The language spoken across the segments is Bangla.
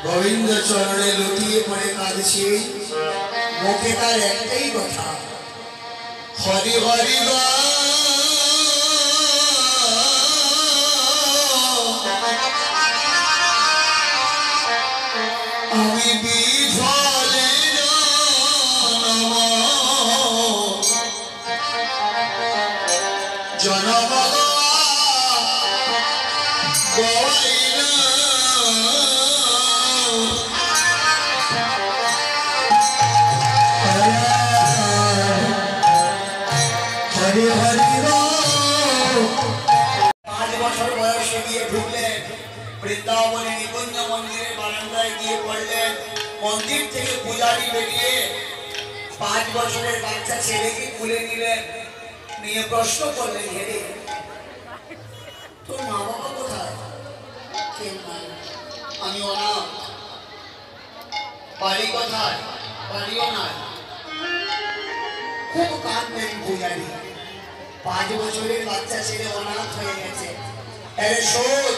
गोविंद चरणे लुटिए पड़े कादछे मुखे तार एकटाई कथा हरि हरि गो आमी बिझले जनम वृंदावने निकुंज मंदिर बारान्दाय गिয়ে পড়লেন मंदिर থেকে পূজারি বেরিয়ে 5 বছরের বাচ্চা ছেলেকে কোলে নিলেন নিয়ে প্রশ্ন করলেন হেরে তোর মা বাবা কোথায় কেন আমি অনাথ বাড়ি কোথায় বাড়িও নাই খুব কাঁদলেন পূজারি 5 বছরের বাচ্চা ছেলে অনাথ হয়ে গেছে আরে শোধ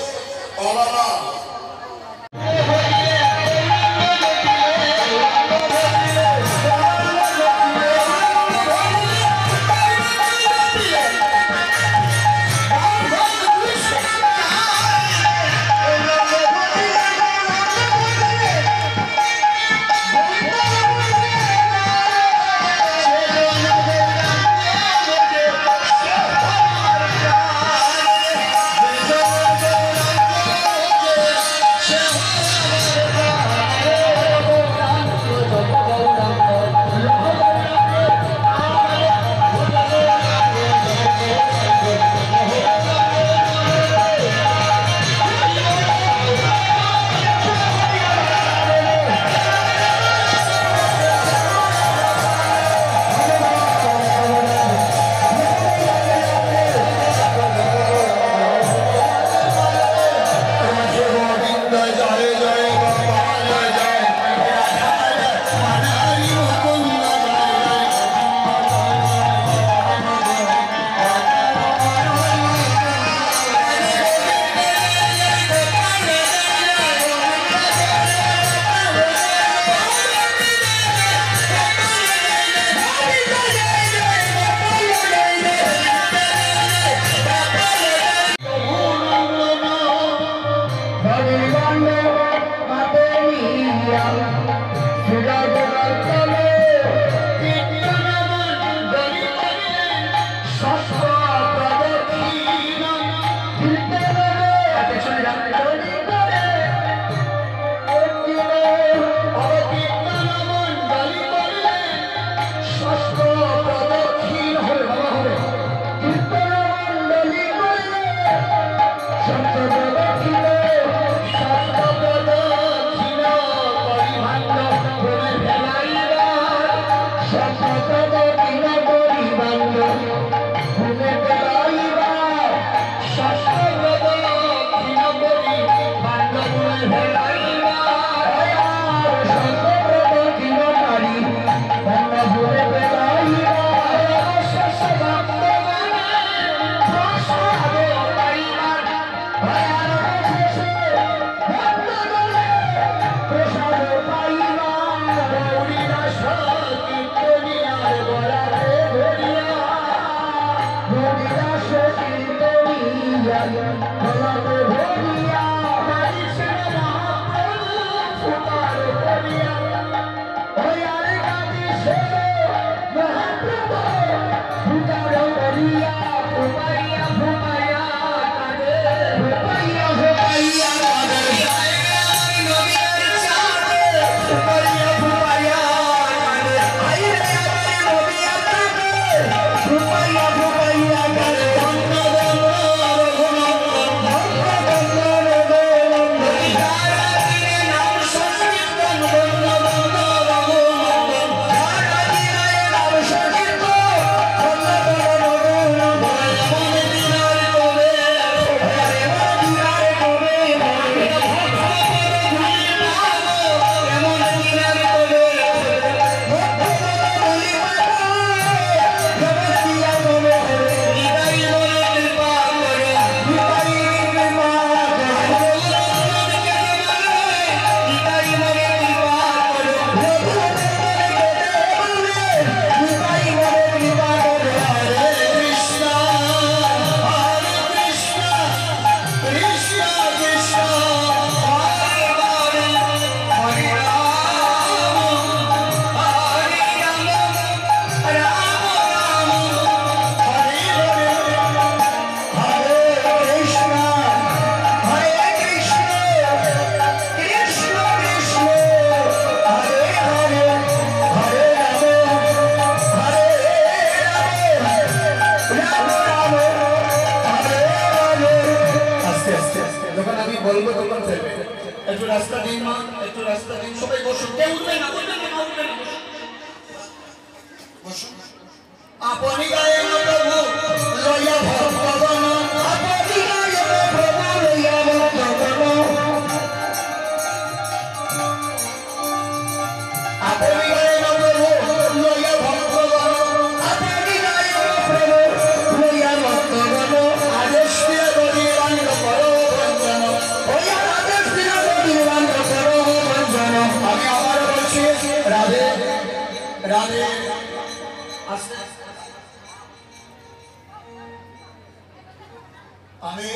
ও বাবা রাস্তা দিন মা, একটু রাস্তা দিন। সবাই বসুন, কেউ উঠবে না, উঠবেন না, উঠবেন না, বসুন। আপনি গায়ে প্রভু লইয়া ভক্তগণ, আপনি গায়ে প্রভু লইয়া ভক্তগণ, আপনি গায়ে প্রভু লইয়া ভক্তগণ, আপনি গায়ে প্রভু লইয়া ভক্তগণ, আদেশ দিয়ে গরিবাঙ্গ করো বঞ্চন, ওইয়া আদেশ দিয়ে গরিবাঙ্গ করো বঞ্চন। আমি আবার বলছি রাধে রাধে। আমি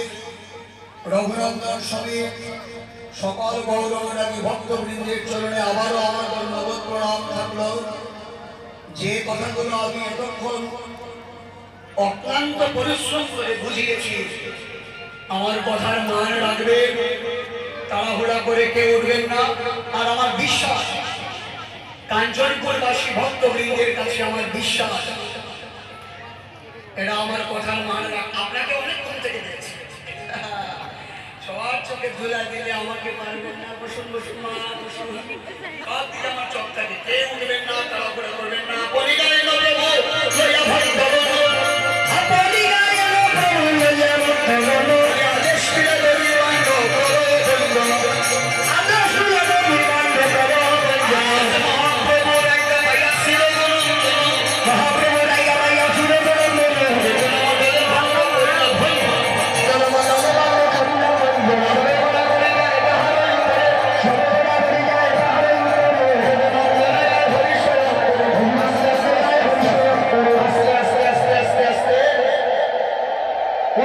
রঘুনন্দন স্বামী সকল গৌরবরানী ভক্তবৃন্দের চরণে আবারও আমার নগদ প্রণাম থাকলো। যে কথাগুলো আমি এতক্ষণ অক্লান্ত পরিশ্রম করে বুঝিয়েছি, আমার কথার মান রাখবে, তাড়াহুড়া করে কেউ উঠবেন না। আর আমার বিশ্বাস, কাঞ্চনপুরবাসী ভক্তবৃন্দের কাছে আমার বিশ্বাস, এটা আমার কথার মান রাখ। আপনাকে অনেকক্ষণ থেকে দেখছি, সবার চোখে ধুলা দিলে আমাকে পারবেন না। বসুন বসুন মা, বসুন। সব দিলে আমার চোখটাকে কেউ উঠবেন না, তাড়াহুড়া করবেন না। পরিগারে প্রভু লইয়া ভক্তগণ, আপনি গায়ে প্রভু লইয়া ভক্তগণ, আদেশ দিলে গরিবাঙ্গ করো বন্দন, আদেশ দিলে গরিবাঙ্গ করো বন্দন। মহাপ্রভুর একটা ভাইয়া ছিল গুরুন্দন, মহাপ্রভুর একটা ভাইয়া ছিল গুরুন্দন,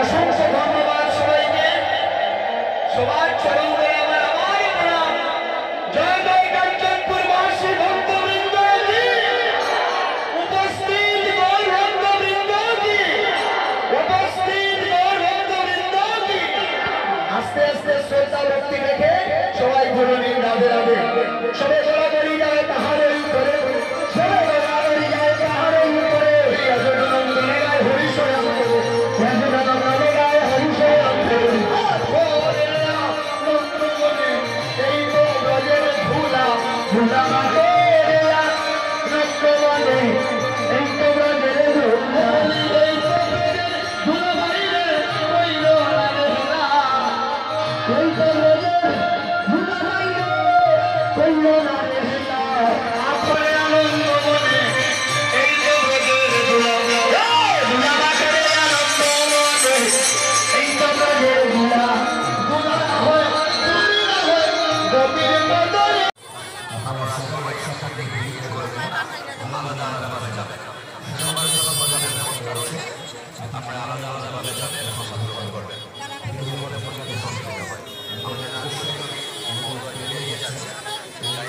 অসংখ্য ধন্যবাদ সবাইকে। সবার চরণ ধরে আমার আমারই প্রণাম। জয় জয় কাঞ্চনপুরবাসী ভক্তবৃন্দ কি, উপস্থিত গৌর ভক্তবৃন্দ কি, উপস্থিত গৌর ভক্তবৃন্দ কি। আস্তে আস্তে শ্রদ্ধা ভক্তি রেখে সবাই বলুন রাধে রাধে। সবাই গড়াগড়ি যায় পাহাড়ের উপরে, সবাই গড়াগড়ি যায় পাহাড়ের উপরে, নন্দনে গায় হরিশরাম করে, নন্দনে গায় হরিশরাম করে। এই তো ব্রজের ধুলা, ধুলা মাঠে নন্দনে, এই তো ব্রজের ধুলা, এই তো ব্রজের ধুলা বাইরে রইল না ধুলা, এই তো ব্রজের ধুলা বাইরে রইল না ধুলা। আপরে আনন্দ মনে, এই তো ব্রজের ধুলা, ধুলা মাঠে আনন্দ মনে, এই তো ব্রজের ধুলা, ধুলা হয় তুমি না হয় গোপীর বদলে। আমার সকল একসাথে দেখে করবে আলাদা আলাদা ভাবে যাবে, সবার যখন মজাদের মধ্যে আছে আপনারা আলাদা আলাদা ভাবে যাবে, সমাধান করবেন। কিন্তু মনে মনে সংস্কৃত হয় আমাদের অবশ্যই এগিয়ে যাচ্ছে। তাই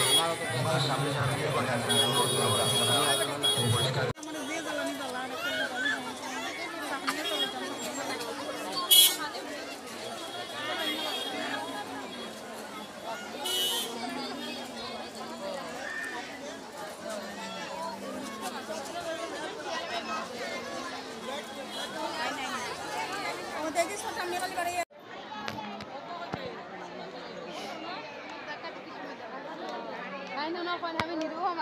আমার সামনে সামনে করে আপনারা I know, no, I'm going to have a new one.